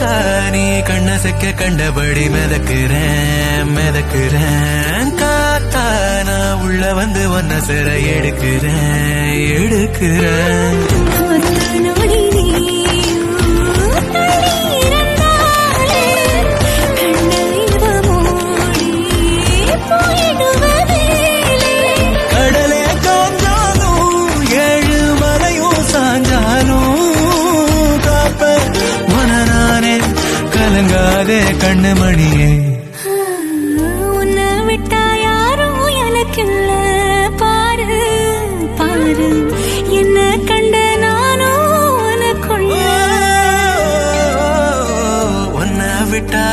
காக்கா நீ கண்ண செக்க கண்டபடி மிதக்குறேன் காத்தா நான் உள்ள வந்து ஒன்ன சிற எடுக்கிறேன் கடலே காஞ்சாலும் ஏழு மலையும் சாஞ்சாலும் காப்ப மனநானே கலங்காதே கண்ணு மணியே உன்னை விட்டா யாரும் எனக்கில்ல பாரு பாரு என்ன கண்ட நானும் உனக்குள்ள உன்னை விட்டா